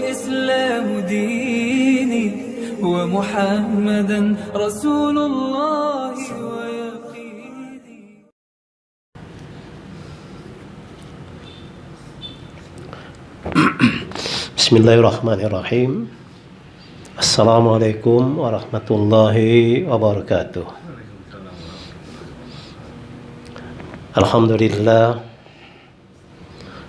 الإسلام ديني ومحمدا رسول الله ويقيني. Bismillahirrahmanirrahim. Assalamualaikum warahmatullahi wabarakatuh. Alhamdulillah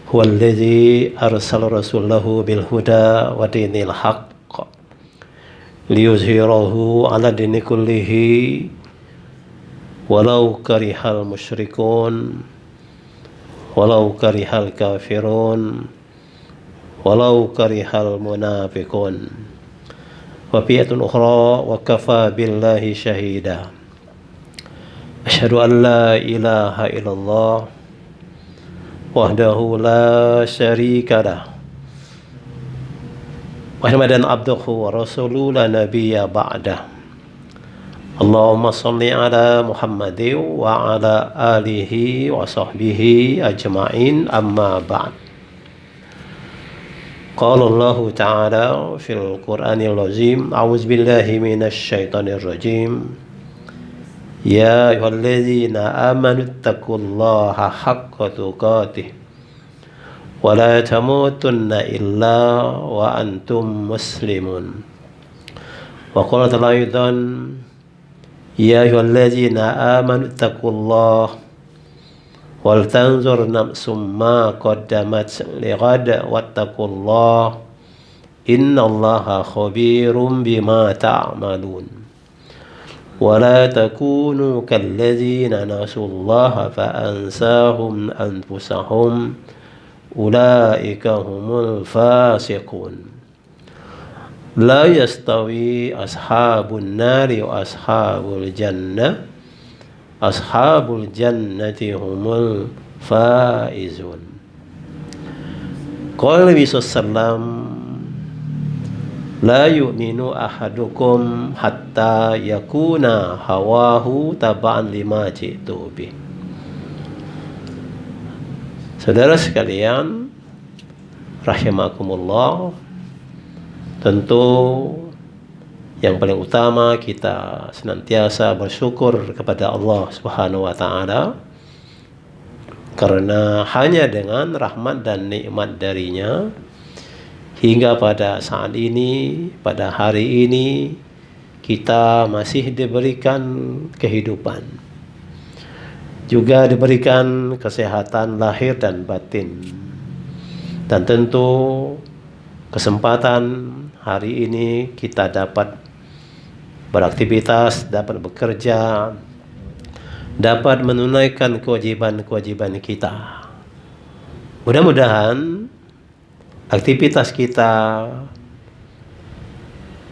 huwallazi arsala rasulahu bil huda wa dinil haqq liyuzhirahu 'ala dini kullihi walau karihal musyrikun walau karihal kafirun walau karihal munafiqun. Wa fi ayatin ukhra wa kafa billahi syahida. Asyhadu an la ilaha illallah wahdahu la syarika lah wa Muhammadan abduhu wa rasuluhu la nabiyya ba'dah. Allahumma shalli ala Muhammadin wa ala alihi wa sahbihi ajma'in, amma ba'd. Qala Allah Ta'ala fil Qur'anil Azim, a'udzu billahi minasy syaithanir rajim. Ya ayyuhalladzina amanu taqullaha haqqa tuqatih wa la tamutunna illa wa antum muslimun. Wa qala ta'ala aidan, ya ayyuhalladzina amanu taqullaha wal tanzur nafsum ma qaddamat lighad wattaqullah innallaha khabirum bima ta'malun. Wa la takunu kalladzina nasullaha fa ansahum anfusahum ulaika humul fasiqun. La yastawi ashabun nari wa ashabul jannah, ashabul jannati humul faizun. Qala Nabi sallam, la yu'minu ahadukum hatta yakuna hawahu taba'an lima ji'tu bih. Saudara sekalian rahimakumullah, tentu yang paling utama kita senantiasa bersyukur kepada Allah Subhanahu wa Ta'ala, karena hanya dengan rahmat dan nikmat darinya hingga pada saat ini, pada hari ini, kita masih diberikan kehidupan, juga diberikan kesehatan lahir dan batin, dan tentu kesempatan hari ini kita dapat beraktivitas, dapat bekerja, dapat menunaikan kewajiban-kewajiban kita. Mudah-mudahan aktivitas kita,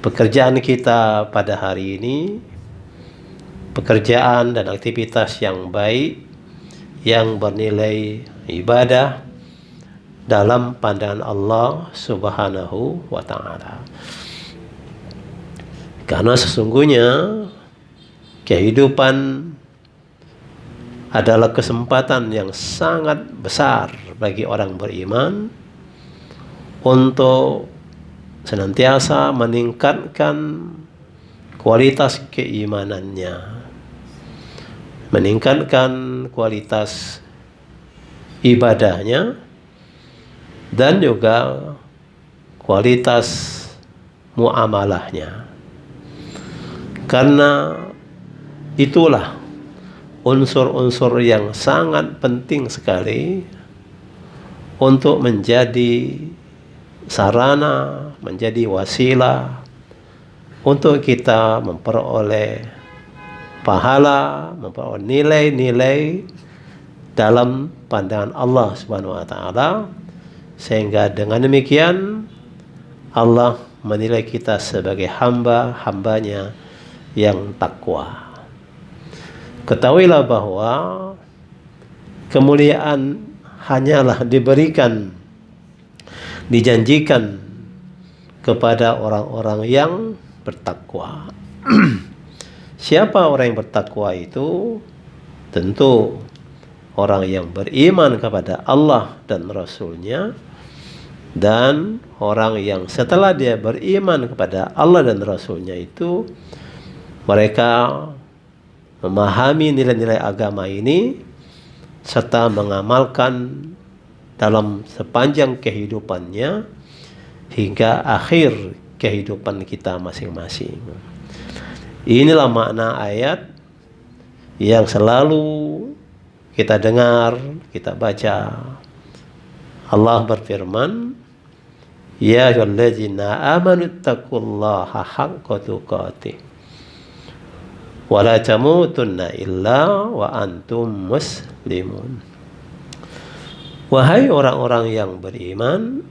pekerjaan kita pada hari ini, pekerjaan dan aktivitas yang baik, yang bernilai ibadah dalam pandangan Allah Subhanahu wa Ta'ala. Karena sesungguhnya kehidupan adalah kesempatan yang sangat besar bagi orang beriman untuk senantiasa meningkatkan kualitas keimanannya, meningkatkan kualitas ibadahnya, dan juga kualitas muamalahnya. Karena itulah unsur-unsur yang sangat penting sekali untuk menjadi sarana, menjadi wasilah untuk kita memperoleh pahala, memperoleh nilai-nilai dalam pandangan Allah Subhanahu wa Ta'ala, sehingga dengan demikian Allah menilai kita sebagai hamba-hambanya yang takwa. Ketahuilah bahwa kemuliaan hanyalah diberikan, dijanjikan kepada orang-orang yang bertakwa. Siapa orang yang bertakwa itu? Tentu orang yang beriman kepada Allah dan Rasul-Nya, Dan orang yang setelah dia beriman kepada Allah dan Rasulnya itu, mereka memahami nilai-nilai agama ini serta mengamalkan dalam sepanjang kehidupannya hingga akhir kehidupan kita masing-masing. Inilah makna ayat yang selalu kita dengar, kita baca. Allah berfirman, ya ayyuhallazina amanu taqullaha haqqa tuqatih wa la tamutunna illa wa antum muslimun. Wahai orang-orang yang beriman,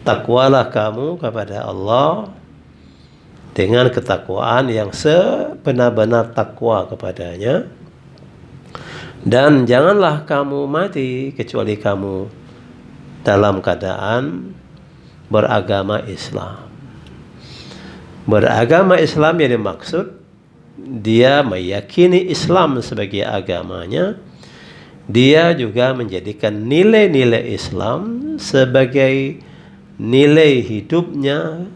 takwalah kamu kepada Allah dengan ketakwaan yang sebenar-benar takwa kepadanya, dan janganlah kamu mati kecuali kamu dalam keadaan beragama Islam. Beragama Islam yang dimaksud, dia meyakini Islam sebagai agamanya. Dia juga menjadikan nilai-nilai Islam sebagai nilai hidupnya,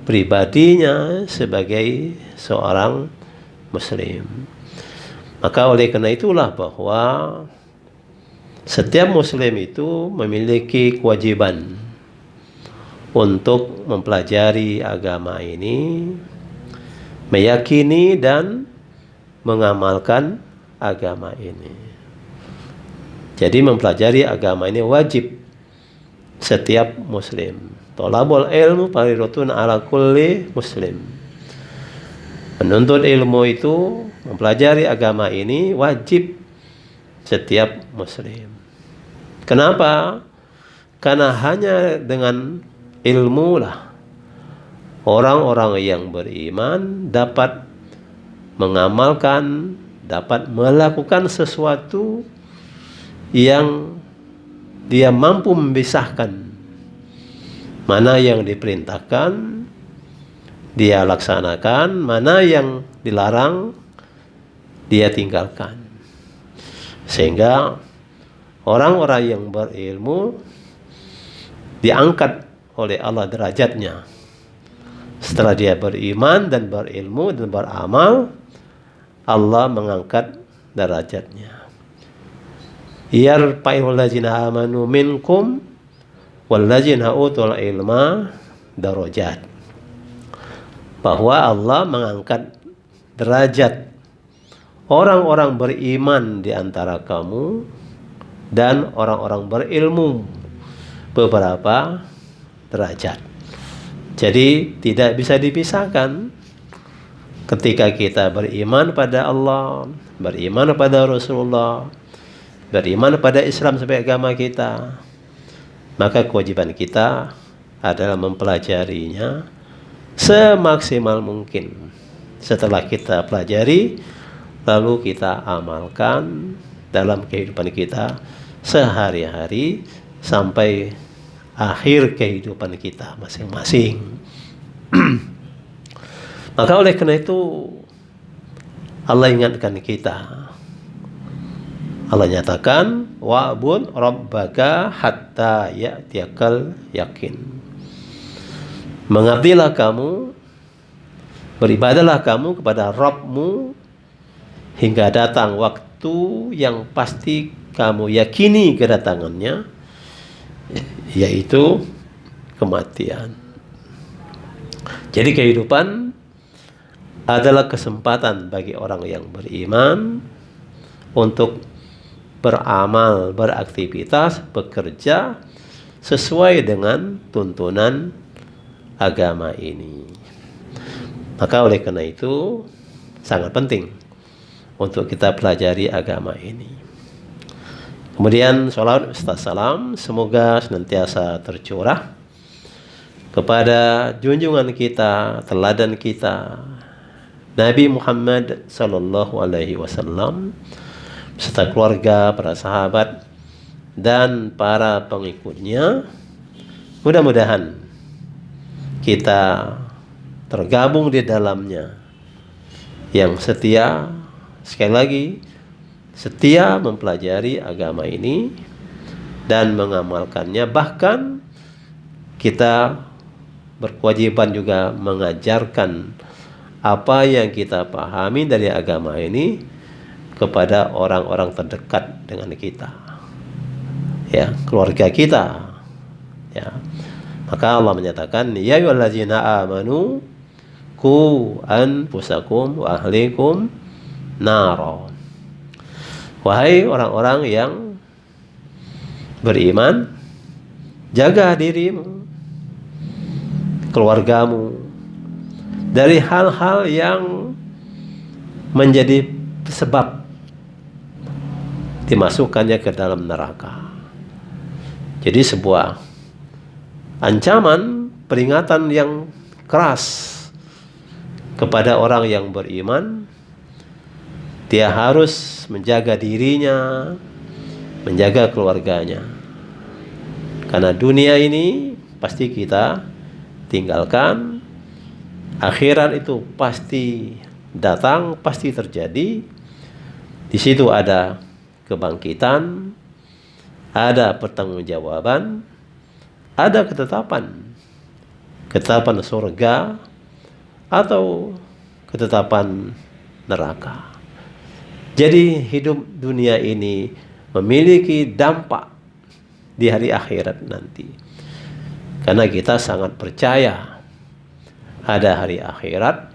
pribadinya sebagai seorang Muslim. Maka oleh karena itulah bahwa setiap Muslim itu memiliki kewajiban untuk mempelajari agama ini, meyakini dan mengamalkan agama ini. Jadi mempelajari agama ini wajib setiap Muslim. Thalabul ilmu fardhatun ala kulli muslim. Menuntut ilmu itu, mempelajari agama ini wajib setiap Muslim. Kenapa? Karena hanya dengan ilmu lah orang-orang yang beriman dapat mengamalkan, dapat melakukan sesuatu yang dia mampu memisahkan mana yang diperintahkan dia laksanakan, mana yang dilarang dia tinggalkan. Sehingga orang-orang yang berilmu diangkat oleh Allah derajatnya. Setelah dia beriman dan berilmu dan beramal, Allah mengangkat derajatnya. Yarfa'ul ladzina amanu minkum wal ladzina utul ilma darajat. Bahwa Allah mengangkat derajat orang-orang beriman di antara kamu dan orang-orang berilmu beberapa derajat. Jadi tidak bisa dipisahkan ketika kita beriman pada Allah, beriman pada Rasulullah, beriman pada Islam sebagai agama kita, maka kewajiban kita adalah mempelajarinya semaksimal mungkin. Setelah kita pelajari, lalu kita amalkan dalam kehidupan kita sehari-hari sampai akhir kehidupan kita masing-masing. Maka oleh karena itu Allah ingatkan kita. Allah nyatakan, wa'bud rabbaka hatta ya'tiyakal yakin. Mengabdilah kamu, beribadahlah kamu kepada Rabbmu hingga datang waktu yang pasti kamu yakini kedatangannya, yaitu kematian. Jadi kehidupan adalah kesempatan bagi orang yang beriman untuk beramal, beraktivitas, bekerja sesuai dengan tuntunan agama ini. Maka oleh karena itu sangat penting untuk kita pelajari agama ini. Kemudian sholawat serta salam semoga senantiasa tercurah kepada junjungan kita, teladan kita, Nabi Muhammad sallallahu alaihi wasallam serta keluarga, para sahabat dan para pengikutnya. Mudah-mudahan kita tergabung di dalamnya yang setia, sekali lagi setia mempelajari agama ini dan mengamalkannya, bahkan kita berkewajiban juga mengajarkan apa yang kita pahami dari agama ini kepada orang-orang terdekat dengan kita, ya, keluarga kita, ya. Maka Allah menyatakan, ya ayyuhallazina amanu qu anfusakum wa ahlikum nara. Wahai orang-orang yang beriman, jaga dirimu, keluargamu dari hal-hal yang menjadi sebab dimasukkannya ke dalam neraka. Jadi sebuah ancaman, peringatan yang keras kepada orang yang beriman. Dia harus menjaga dirinya, menjaga keluarganya. Karena dunia ini pasti kita tinggalkan. Akhirat itu pasti datang, pasti terjadi. Di situ ada kebangkitan, ada pertanggungjawaban, ada ketetapan surga atau ketetapan neraka. Jadi hidup dunia ini memiliki dampak di hari akhirat nanti. Karena kita sangat percaya ada hari akhirat,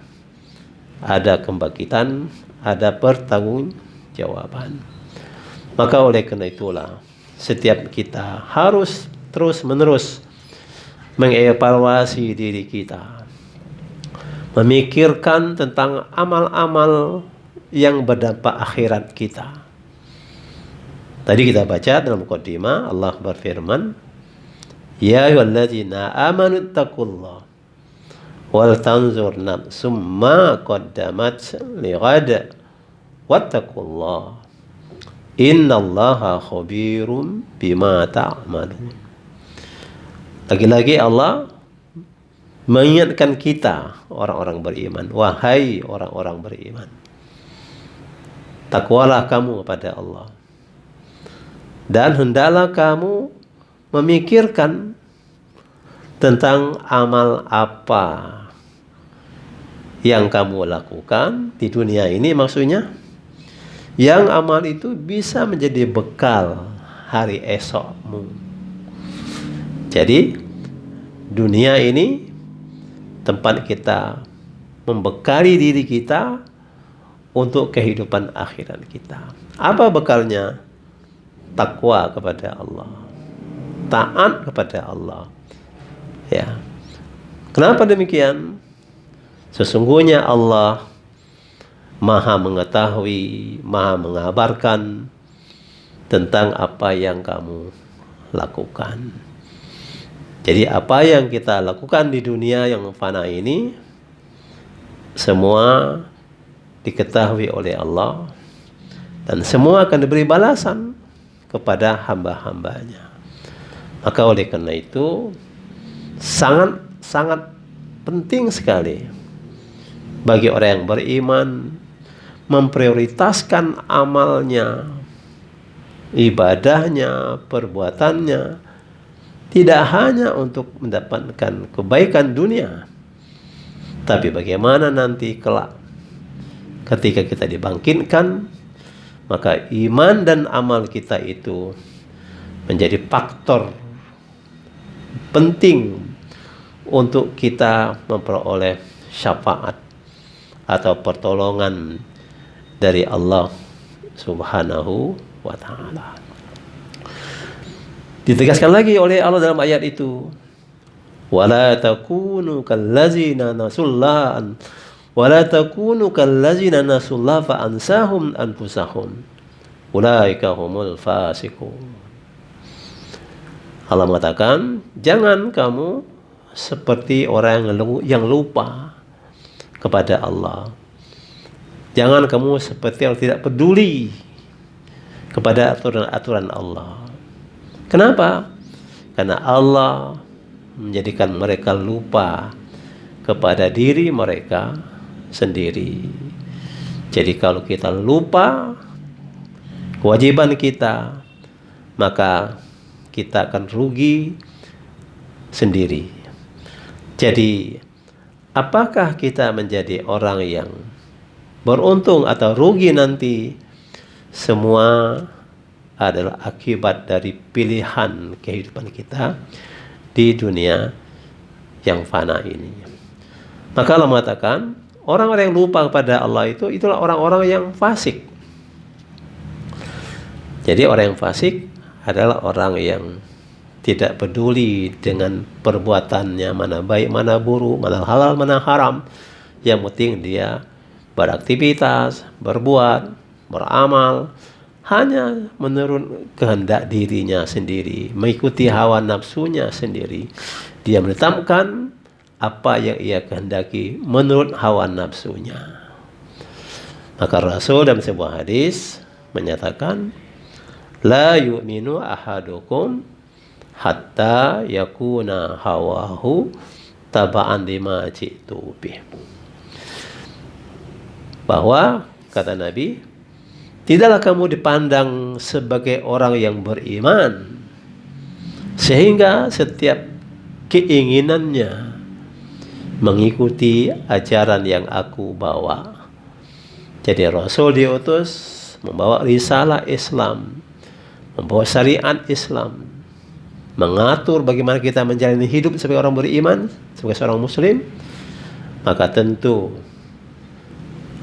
ada kebangkitan, ada pertanggungjawaban. Maka oleh karena itulah setiap kita harus terus-menerus mengevaluasi diri kita, memikirkan tentang amal-amal yang berdampak akhirat kita. Tadi kita baca dalam muqaddimah, Allah berfirman, ya ayyuhallazina amanu taqullaha wal tanzur nafsum ma qaddamat lighad wattaqullaha innallaha khabirum bima ta'malun. Lagi-lagi Allah mengingatkan kita orang-orang beriman, wahai orang-orang beriman, takwalah kamu kepada Allah, dan hendaklah kamu memikirkan tentang amal apa yang kamu lakukan di dunia ini, maksudnya yang amal itu bisa menjadi bekal hari esokmu. Jadi dunia ini tempat kita membekali diri kita untuk kehidupan akhirat kita. Apa bekalnya? Takwa kepada Allah, taat kepada Allah. Ya. Kenapa demikian? Sesungguhnya Allah Maha mengetahui, Maha mengabarkan tentang apa yang kamu lakukan. Jadi apa yang kita lakukan di dunia yang fana ini semua diketahui oleh Allah, dan semua akan diberi balasan kepada hamba-hambanya. Maka oleh karena itu sangat penting sekali bagi orang yang beriman memprioritaskan amalnya, ibadahnya, perbuatannya, tidak hanya untuk mendapatkan kebaikan dunia, tapi bagaimana nanti kelak ketika kita dibangkitkan, maka iman dan amal kita itu menjadi faktor penting untuk kita memperoleh syafaat atau pertolongan dari Allah Subhanahu wa ta'ala. Ditegaskan lagi oleh Allah dalam ayat itu, wala takunu kallazina nasullaha wala takunu kallazina nasullaha fa ansahum anfusahum ulaika humul fasiqun. Allah mengatakan, jangan kamu seperti orang yang lupa kepada Allah. Jangan kamu seperti yang tidak peduli kepada aturan-aturan Allah. Kenapa? Karena Allah menjadikan mereka lupa kepada diri mereka sendiri. Jadi kalau kita lupa kewajiban kita, maka kita akan rugi sendiri. Jadi, apakah kita menjadi orang yang beruntung atau rugi nanti? Semua adalah akibat dari pilihan kehidupan kita di dunia yang fana ini. Maka Allah mengatakan, orang-orang yang lupa kepada Allah itulah orang-orang yang fasik. Jadi orang yang fasik adalah orang yang tidak peduli dengan perbuatannya, mana baik, mana buruk, mana halal, mana haram. Yang penting dia beraktivitas, berbuat, beramal, hanya menurut kehendak dirinya sendiri, mengikuti hawa nafsunya sendiri. Dia menetapkan apa yang ia kehendaki menurut hawa nafsunya. Maka Rasul dalam sebuah hadis menyatakan, la yu'minu ahadukum hatta yakuna hawahu taba'an lima ji'tu bih. Bahwa kata Nabi, tidaklah kamu dipandang sebagai orang yang beriman sehingga setiap keinginannya mengikuti ajaran yang aku bawa. Jadi Rasul diutus membawa risalah Islam, membawa syariat Islam, mengatur bagaimana kita menjalani hidup sebagai orang beriman, sebagai seorang muslim. Maka tentu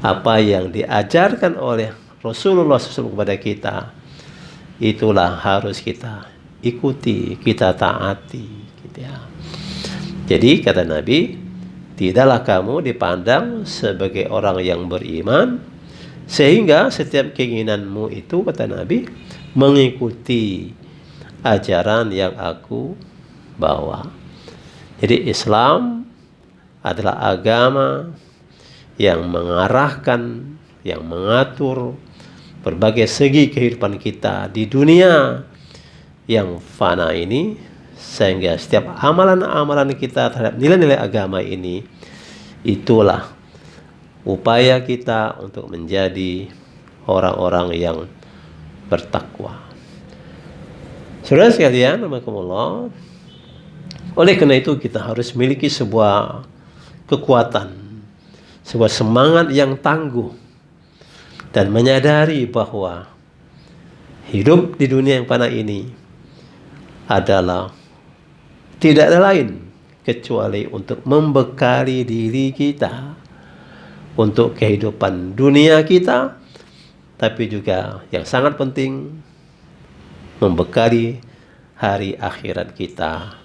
apa yang diajarkan oleh Rasulullah SAW kepada kita, itulah harus kita ikuti, kita taati gitu ya. Jadi kata Nabi, tidaklah kamu dipandang sebagai orang yang beriman sehingga setiap keinginanmu itu, kata Nabi, mengikuti ajaran yang aku bawa. Jadi Islam adalah agama yang mengarahkan, yang mengatur berbagai segi kehidupan kita di dunia yang fana ini, sehingga setiap amalan-amalan kita terhadap nilai-nilai agama ini, itulah upaya kita untuk menjadi orang-orang yang bertakwa. Saudara sekalian, rahimakumullah, oleh karena itu kita harus memiliki sebuah kekuatan, sebuah semangat yang tangguh, dan menyadari bahwa hidup di dunia yang fana ini adalah tidak ada lain kecuali untuk membekali diri kita untuk kehidupan dunia kita, tapi juga yang sangat penting, membekali hari akhirat kita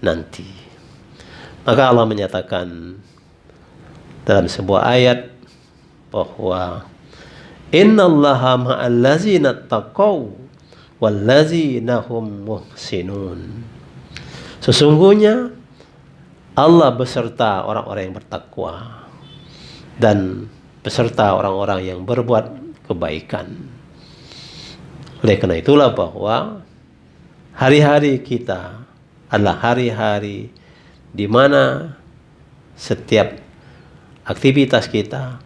nanti. Maka Allah menyatakan dalam sebuah ayat bahwa innallaha ma'al ladzina taqaw wal ladzina hum muhsinun. Sesungguhnya Allah beserta orang-orang yang bertakwa dan beserta orang-orang yang berbuat kebaikan. Oleh karena itulah bahwa hari-hari kita adalah hari-hari di mana setiap aktivitas kita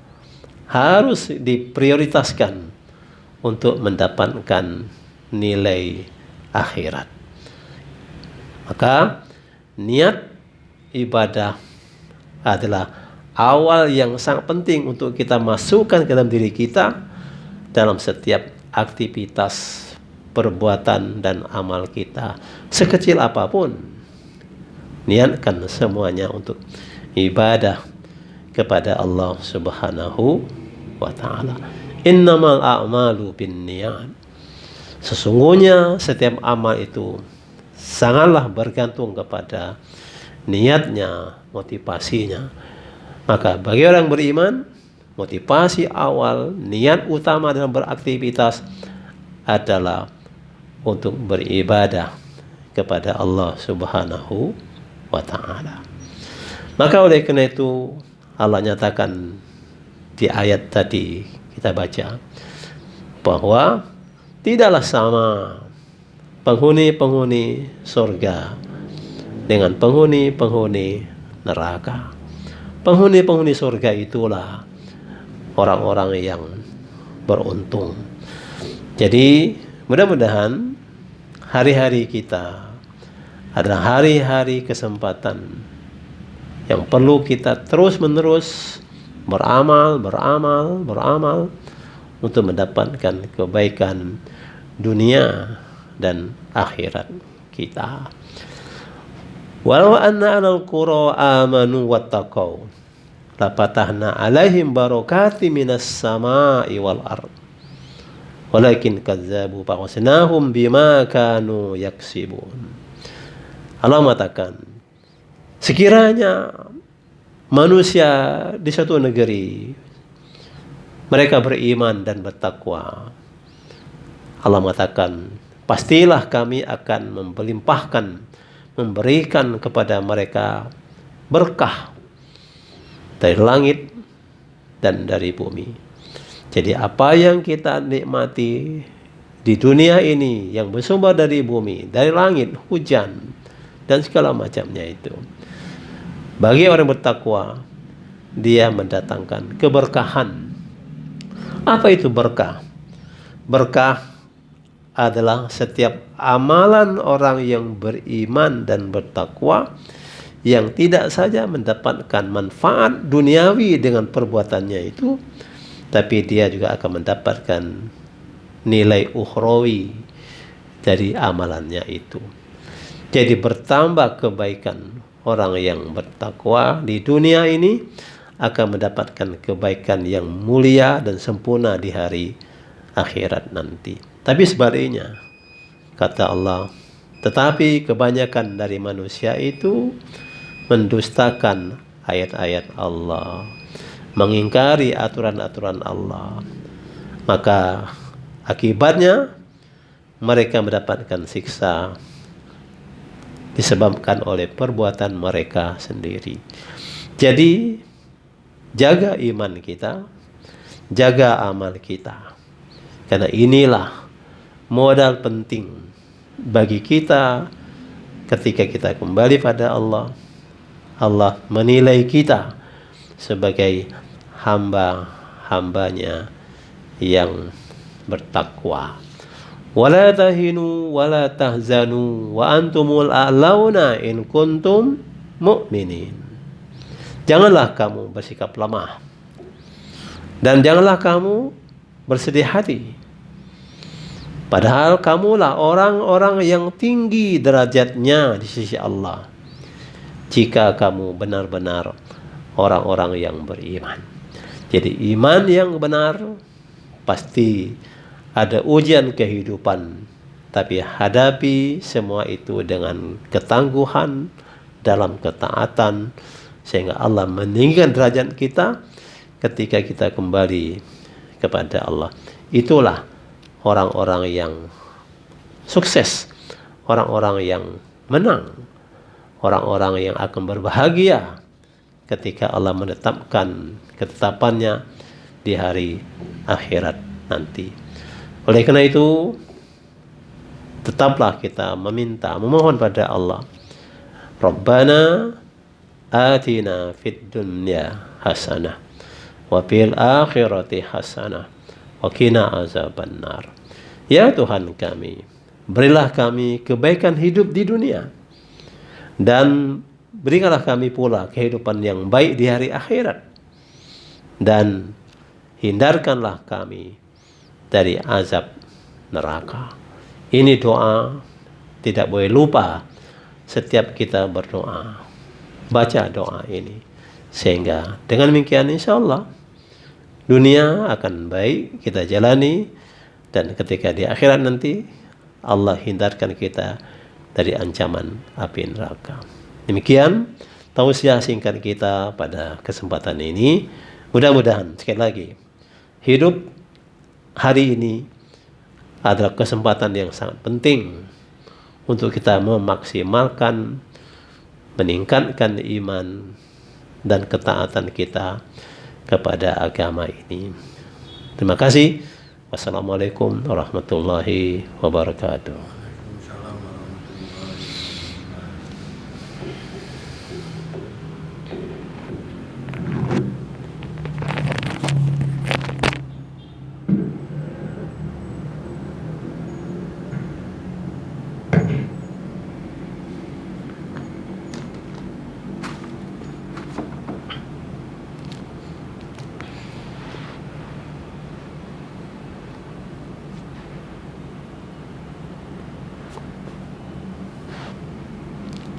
harus diprioritaskan untuk mendapatkan nilai akhirat. Maka niat ibadah adalah awal yang sangat penting untuk kita masukkan ke dalam diri kita dalam setiap aktivitas, perbuatan dan amal kita, sekecil apapun. Niatkan semuanya untuk ibadah kepada Allah Subhanahu wa ta'ala. Innamal a'malu binniyat. Sesungguhnya setiap amal itu sangatlah bergantung kepada niatnya, motivasinya. Maka bagi orang beriman, motivasi awal, niat utama dalam beraktivitas adalah untuk beribadah kepada Allah Subhanahu wa ta'ala. Maka oleh karena itu Allah nyatakan di ayat tadi kita baca bahwa tidaklah sama penghuni-penghuni surga dengan penghuni-penghuni neraka. Penghuni-penghuni surga itulah orang-orang yang beruntung. Jadi mudah-mudahan hari-hari kita adalah hari-hari kesempatan yang perlu kita terus-menerus beramal untuk mendapatkan kebaikan dunia dan akhirat kita. Walau anna alal qura amanu wattaqau la fatahna alaihim barakati minas sama'i wal ard walakin kazzabu fa'asnahum bima kanu yaksibun. Allah mengatakan, sekiranya manusia di suatu negeri mereka beriman dan bertakwa, Allah mengatakan, pastilah kami akan memberikan kepada mereka berkah dari langit dan dari bumi. Jadi apa yang kita nikmati di dunia ini yang bersumber dari bumi, dari langit, hujan, dan segala macamnya itu, bagi orang bertakwa, dia mendatangkan keberkahan. Apa itu berkah? Berkah adalah setiap amalan orang yang beriman dan bertakwa yang tidak saja mendapatkan manfaat duniawi dengan perbuatannya itu, tapi dia juga akan mendapatkan nilai ukhrawi dari amalannya itu. Jadi bertambah kebaikan orang yang bertakwa di dunia ini akan mendapatkan kebaikan yang mulia dan sempurna di hari akhirat nanti. Tapi sebaliknya, kata Allah, tetapi kebanyakan dari manusia itu mendustakan ayat-ayat Allah, mengingkari aturan-aturan Allah. Maka akibatnya mereka mendapatkan siksa disebabkan oleh perbuatan mereka sendiri. Jadi jaga iman kita, jaga amal kita, karena inilah modal penting bagi kita ketika kita kembali pada Allah. Allah menilai kita sebagai hamba-hambanya yang bertakwa. Wala tahinu wala tahzanu wa antumul a'launa in kuntum mu'minin. Janganlah kamu bersikap lemah dan janganlah kamu bersedih hati, padahal kamulah orang-orang yang tinggi derajatnya di sisi Allah, jika kamu benar-benar orang-orang yang beriman. Jadi iman yang benar pasti ada ujian kehidupan, tapi hadapi semua itu dengan ketangguhan dalam ketaatan, sehingga Allah meninggikan derajat kita ketika kita kembali kepada Allah. Itulah orang-orang yang sukses, orang-orang yang menang, orang-orang yang akan berbahagia ketika Allah menetapkan ketetapannya di hari akhirat nanti. Oleh karena itu, tetaplah kita memohon pada Allah, Rabbana atina fid dunya hasanah wa fil akhirati hasanah wa qina azabannar. Ya Tuhan kami, berilah kami kebaikan hidup di dunia, dan berikanlah kami pula kehidupan yang baik di hari akhirat, dan hindarkanlah kami dari azab neraka. Ini doa tidak boleh lupa setiap kita berdoa. Baca doa ini, sehingga dengan demikian insya Allah dunia akan baik kita jalani, dan ketika di akhirat nanti Allah hindarkan kita dari ancaman api neraka. Demikian tausiah singkat kita pada kesempatan ini. Mudah-mudahan sekali lagi, hidup hari ini adalah kesempatan yang sangat penting untuk kita memaksimalkan, meningkatkan iman dan ketaatan kita kepada agama ini. Terima kasih. Wassalamualaikum warahmatullahi wabarakatuh.